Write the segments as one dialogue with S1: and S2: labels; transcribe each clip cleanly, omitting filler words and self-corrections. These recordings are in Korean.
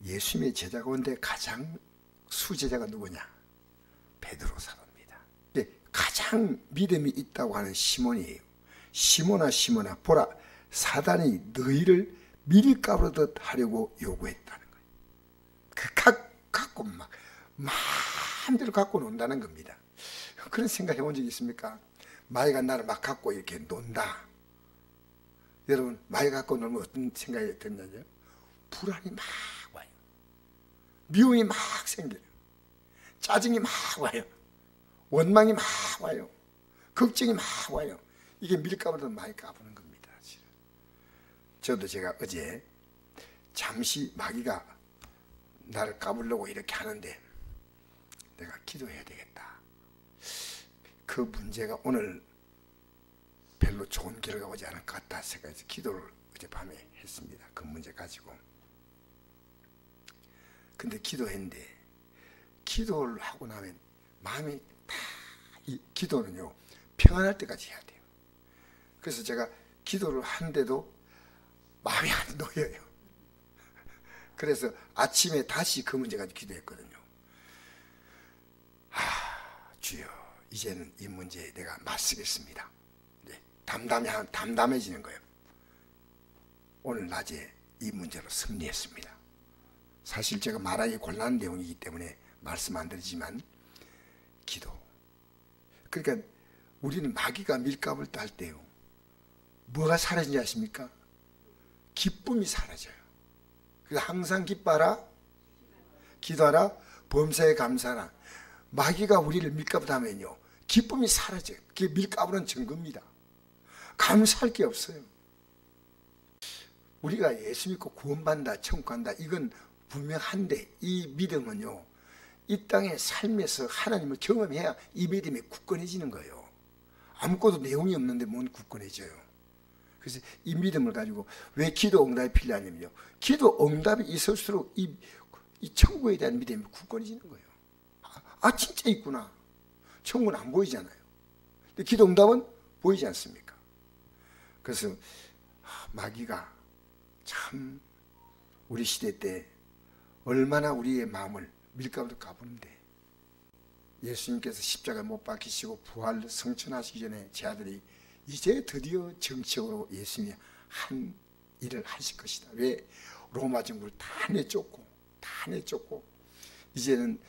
S1: 예수님의 제자 가운데 가장 수제자가 누구냐? 베드로 사도입니다. 가장 믿음이 있다고 하는 시몬이에요. 시몬아 시몬아 보라, 사단이 너희를 밀가루듯 하려고 요구했다는 거예요. 갖고 막 마음대로 갖고 논다는 겁니다. 그런 생각 해본 적 있습니까? 마귀가 나를 막 갖고 이렇게 논다. 여러분, 마귀가 갖고 놀면 어떤 생각이 드냐요? 불안이 막 와요. 미움이 막 생겨요. 짜증이 막 와요. 원망이 막 와요. 걱정이 막 와요. 이게 밀가루도 많이 까부는 겁니다. 저도 제가 어제 잠시 마귀가 나를 까불려고 이렇게 하는데 내가 기도해야 되겠다. 그 문제가 오늘 별로 좋은 결과가 오지 않을 것 같다 생각해서 기도를 어젯밤에 했습니다. 그 문제 가지고. 근데 기도했는데 기도를 하고 나면 마음이 다, 이 기도는요 평안할 때까지 해야 돼요. 그래서 제가 기도를 하는데도 마음이 안 놓여요. 그래서 아침에 다시 그 문제 가지고 기도했거든요. 주여, 이제는 이 문제에 내가 맞서겠습니다. 네, 담담해지는 거예요. 오늘 낮에 이 문제로 승리했습니다. 사실 제가 말하기 곤란한 내용이기 때문에 말씀 안 드리지만 기도. 그러니까 우리는 마귀가 밀가루를 딸 때요, 뭐가 사라지지 아십니까? 기쁨이 사라져요. 그래서 항상 기뻐하라, 기도하라, 범사에 감사하라. 마귀가 우리를 밀가루 하면요 기쁨이 사라져요. 그게 밀가루는 증거입니다. 감사할 게 없어요. 우리가 예수 믿고 구원받는다, 천국 간다, 이건 분명한데 이 믿음은요 이 땅의 삶에서 하나님을 경험해야 이 믿음이 굳건해지는 거예요. 아무것도 내용이 없는데 뭔 굳건해져요. 그래서 이 믿음을 가지고 왜 기도 응답이 필요하냐면요, 기도 응답이 있을수록 이 천국에 대한 믿음이 굳건해지는 거예요. 진짜 있구나. 천국은 안 보이잖아요. 근데 기도 응답은 보이지 않습니까? 그래서 마귀가 참 우리 시대 때 얼마나 우리의 마음을 밀가루로 까부는데, 예수님께서 십자가에 못 박히시고 부활 성천하시기 전에 제 아들이 이제 드디어 정치적으로 예수님이 한 일을 하실 것이다. 왜? 로마 정부를 다 내쫓고 이제는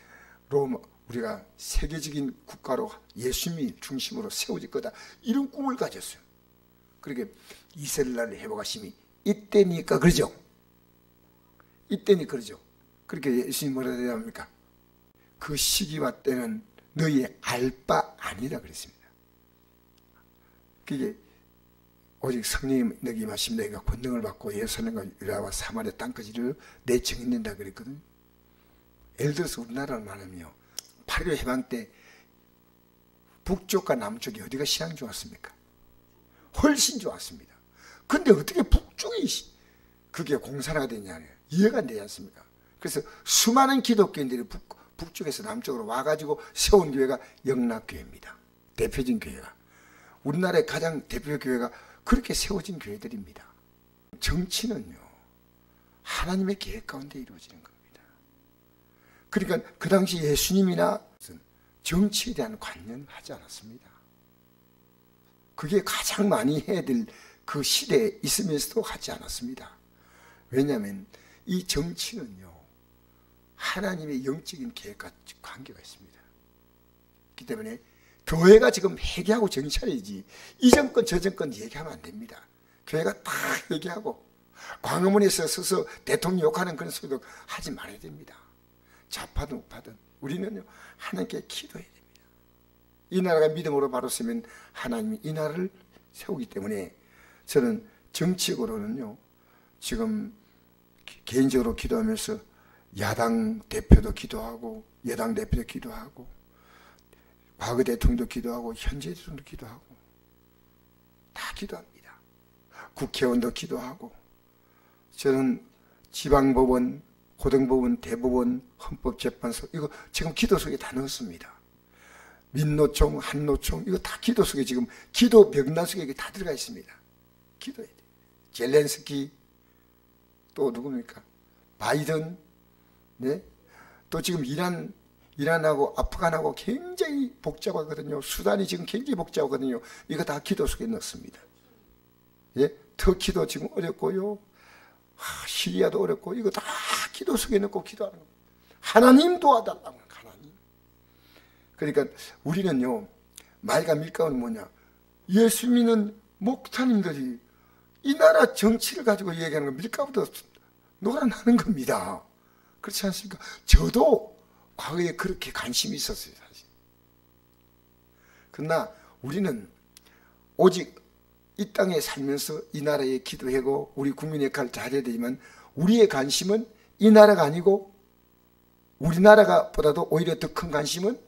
S1: 우리가 세계적인 국가로 예수님이 중심으로 세워질 거다, 이런 꿈을 가졌어요. 그렇게 이스라엘을 회복하심이 이때니까 그러죠. 그렇게 예수님이 뭐라 대답합니까? 그 시기와 때는 너희의 알 바 아니라 그랬습니다. 그게 오직 성령이 너희 임하시면 너희가 권능을 받고 예루살렘과 유다와 사마리아 땅까지 내 증인 된다 그랬거든요. 예를 들어서 우리나라를 말하면요, 8.15 해방 때 북쪽과 남쪽이 어디가 신앙이 좋았습니까? 훨씬 좋았습니다. 근데 어떻게 북쪽이 그게 공산화가 되냐는 이해가 안 되지 않습니까? 그래서 수많은 기독교인들이 북쪽에서 남쪽으로 와가지고 세운 교회가 영락교회입니다. 대표적인 교회가. 우리나라의 가장 대표 교회가 그렇게 세워진 교회들입니다. 정치는요 하나님의 계획 가운데 이루어지는 겁니다. 그러니까 그 당시 예수님이나 정치에 대한 관념을 하지 않았습니다. 그게 가장 많이 해야 될 그 시대에 있으면서도 하지 않았습니다. 왜냐하면 이 정치는요 하나님의 영적인 계획과 관계가 있습니다. 그렇기 때문에 교회가 지금 회개하고 정신 차려야지 이 정권 저 정권 얘기하면 안 됩니다. 교회가 다 얘기하고 광화문에서 서서 대통령 욕하는 그런 소리도 하지 말아야 됩니다. 좌파든 우파든 우리는요 하나님께 기도해야 됩니다. 이 나라가 믿음으로 바로 서면 하나님이 이 나라를 세우기 때문에 저는 정치적으로는요 지금 개인적으로 기도하면서 야당 대표도 기도하고 여당 대표도 기도하고 과거 대통령도 기도하고 현재 대통령도 기도하고 다 기도합니다. 국회의원도 기도하고 저는 지방법원, 고등법원, 대법원, 헌법재판소 이거 지금 기도 속에 다 넣었습니다. 민노총, 한노총 이거 다 기도 속에 지금 기도 명단 속에 다 들어가 있습니다. 기도해야 돼요. 젤렌스키 또 누굽니까? 바이든 네? 또 지금 이란하고 아프간하고 굉장히 복잡하거든요. 수단이 지금 굉장히 복잡하거든요. 이거 다 기도 속에 넣습니다. 예? 터키도 지금 어렵고요. 시리아도 어렵고 이거 다 기도 속에 넣고 기도하는 겁니다. 하나님 도와달라고. 하나님. 그러니까 우리는요, 말과 밀가루는 뭐냐? 예수 믿는 목사님들이 이 나라 정치를 가지고 얘기하는 건 밀가루도 놀아나는 겁니다. 그렇지 않습니까? 저도 과거에 그렇게 관심이 있었어요, 사실. 그러나 우리는 오직 이 땅에 살면서 이 나라에 기도하고 우리 국민의 역할을 잘해야 되지만 우리의 관심은 이 나라가 아니고 우리나라가 보다도 오히려 더 큰 관심은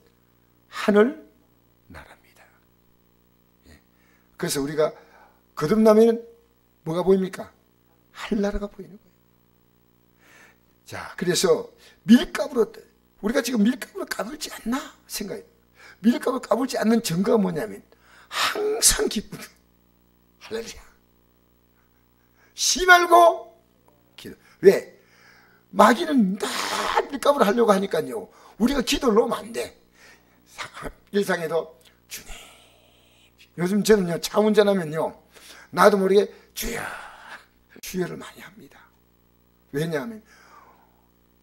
S1: 하늘 나라입니다. 예. 그래서 우리가 거듭나면 뭐가 보입니까? 하늘나라가 보이는 거예요. 자, 그래서 밀가루로 우리가 지금 밀가루를 까불지 않나 생각해요. 밀가루를 까불지 않는 증거가 뭐냐면 항상 기쁨. 할렐루야. 쉬 말고 기도. 왜? 마귀는 다 밀가루를 하려고 하니까요. 우리가 기도를 놓으면 안 돼. 일상에도 주님. 요즘 저는요, 차 운전하면요, 나도 모르게 주여, 주여를 많이 합니다. 왜냐하면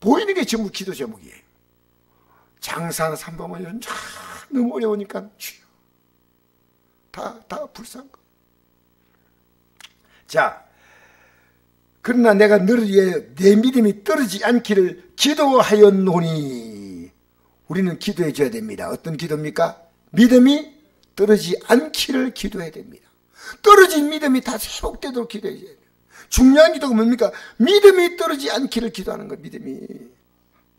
S1: 보이는 게 전부 기도 제목이에요. 장사하는 삼범은 너무 어려우니까 주여. 다 불쌍한 거. 자, 그러나 내가 너를 위해 내 믿음이 떨어지지 않기를 기도하였노니. 우리는 기도해 줘야 됩니다. 어떤 기도입니까? 믿음이 떨어지지 않기를 기도해야 됩니다. 떨어진 믿음이 다 회복되도록 기도해 줘야 돼요. 중요한 기도가 뭡니까? 믿음이 떨어지지 않기를 기도하는 거예요. 믿음이.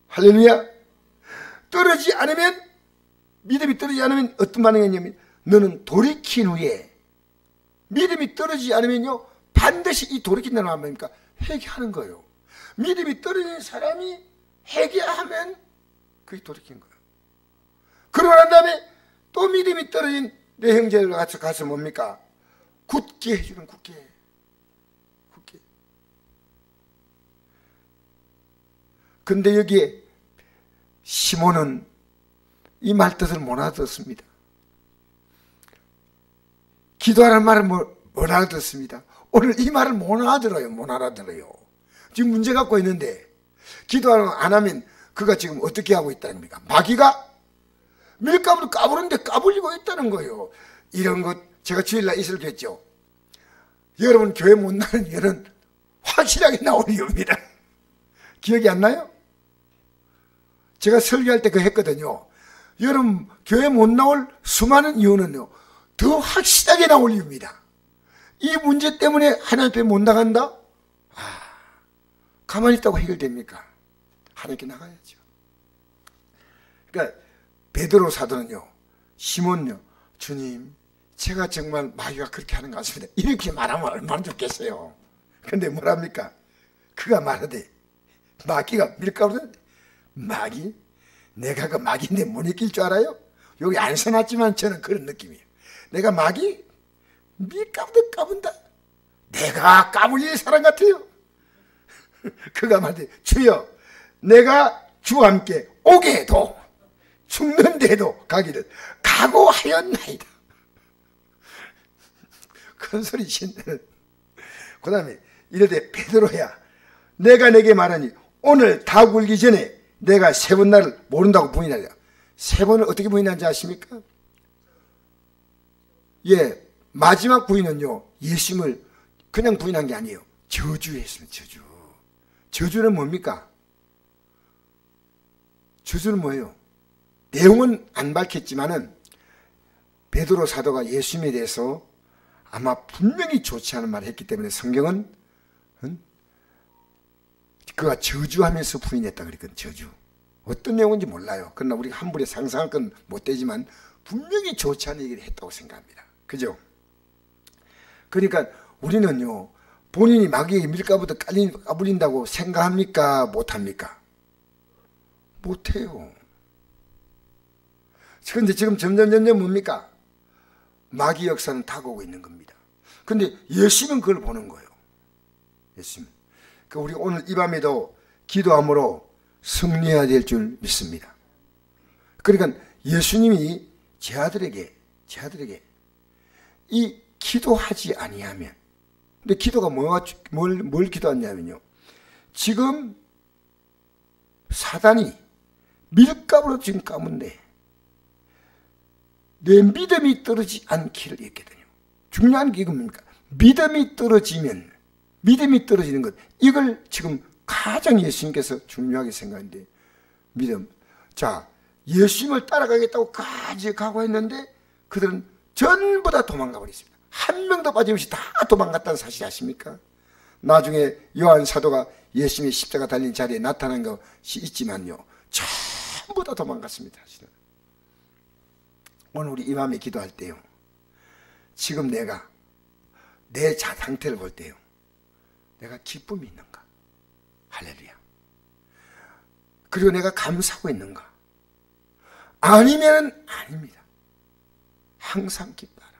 S1: 할렐루야. 떨어지지 않으면, 믿음이 떨어지지 않으면 어떤 반응이 있냐면 너는 돌이킨 후에, 믿음이 떨어지지 않으면요, 반드시 이 돌이킨다는 말 뭡니까? 회개하는 거예요. 믿음이 떨어진 사람이 회개하면 그게 돌이킨 거예요. 그러고 난 다음에 또 믿음이 떨어진 내 형제를 가서 뭡니까? 굳게 해주는, 굳게. 근데 여기에 시몬은 이 말 뜻을 못 알아듣습니다. 기도하라는 말을 못 알아듣습니다. 오늘 이 말을 못 알아들어요. 지금 문제 갖고 있는데 기도하는 안 하면 그가 지금 어떻게 하고 있다는 겁니까? 마귀가 밀가루를 까부는데 까불리고 있다는 거예요. 이런 것 제가 주일날 있었겠죠. 여러분 교회 못 나는 이유는 확실하게 나오는 이유입니다. 기억이 안 나요? 제가 설교할 때 그거 했거든요. 여러분 교회 못 나올 수많은 이유는요, 더 확실하게 나올 이유입니다. 이 문제 때문에 하나님 앞에 못 나간다? 가만히 있다고 해결됩니까? 하나님께 나가야죠. 그러니까 베드로 사도는요, 시몬요, 주님 제가 정말 마귀가 그렇게 하는 것 같습니다. 이렇게 말하면 얼마나 좋겠어요. 근데 뭐랍니까? 그가 말하되, 마귀가 밀가루는 마귀? 내가 그 마귀인데 못 이길 줄 알아요? 여기 안 써놨지만 저는 그런 느낌이에요. 내가 마귀? 밀가루도 까분다? 내가 까불릴 사람 같아요. 그가 말하되, 주여 내가 주와 함께 오게도 죽는데도 가기를 각오하였나이다. 큰 소리 친다는. 그 다음에 이르되, 베드로야 내가 내게 말하니 오늘 다 굴기 전에 내가 3번 나를 모른다고 부인하려. 3번을 어떻게 부인하는지 아십니까? 예, 마지막 부인은요, 예수님을 그냥 부인한 게 아니에요. 저주했습니다. 저주. 저주는 뭡니까? 저주는 뭐예요? 내용은 안 밝혔지만은 베드로 사도가 예수님에 대해서 아마 분명히 좋지 않은 말을 했기 때문에 성경은 그가 저주하면서 부인했다 그랬거든. 저주. 어떤 내용인지 몰라요. 그러나 우리가 함부로 상상할 건 못 되지만 분명히 좋지 않은 얘기를 했다고 생각합니다. 그죠? 그러니까 우리는요, 본인이 마귀에게 밀가루도 까불린다고 생각합니까? 못합니까? 못해요. 그런데 지금 점점 뭡니까? 마귀 역사는 다가오고 있는 겁니다. 근데 예수님은 그걸 보는 거예요. 예수님. 그러니까 우리 오늘 이 밤에도 기도함으로 승리해야 될 줄 믿습니다. 그러니까 예수님이 제 아들에게 이 기도하지 아니하면, 근데 기도가 뭘 기도하냐면요, 지금 사단이 밀가루로 지금 까문데 내 믿음이 떨어지지 않기를 했거든요. 중요한 게 이겁니까? 믿음이 떨어지는 것, 이걸 지금 가장 예수님께서 중요하게 생각하는데, 믿음. 자, 예수님을 따라가겠다고 까지 각오했는데 그들은 전부 다 도망가 버렸습니다. 한 명도 빠짐없이 다 도망갔다는 사실 아십니까? 나중에 요한 사도가 예수님의 십자가 달린 자리에 나타난 것이 있지만요, 전부 다 도망갔습니다. 사실은. 오늘 우리 이 밤에 기도할 때요, 지금 내가 내 상태를 볼 때요, 내가 기쁨이 있는가? 할렐루야. 그리고 내가 감사하고 있는가? 아니면 아닙니다. 항상 기뻐하라.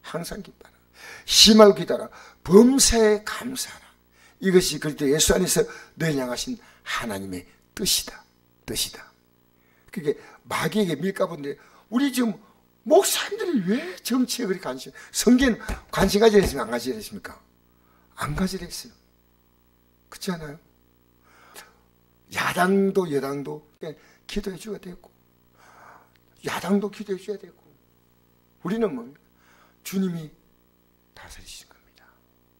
S1: 항상 기뻐하라. 심하고 기도하라. 범사에 감사하라. 이것이 그리스도 예수 안에서 늘 향하신 하나님의 뜻이다. 그게 마귀에게 밀가부인데, 우리 지금 목사님들이 왜 정치에 그렇게 성경 관심 가지려 했습니까? 안 가지려 했습니까? 안 가지려 했어요. 그렇지 않아요? 야당도 여당도 기도해 줘야 되고, 야당도 기도해 줘야 되고, 우리는 뭡니까? 주님이 다스리시고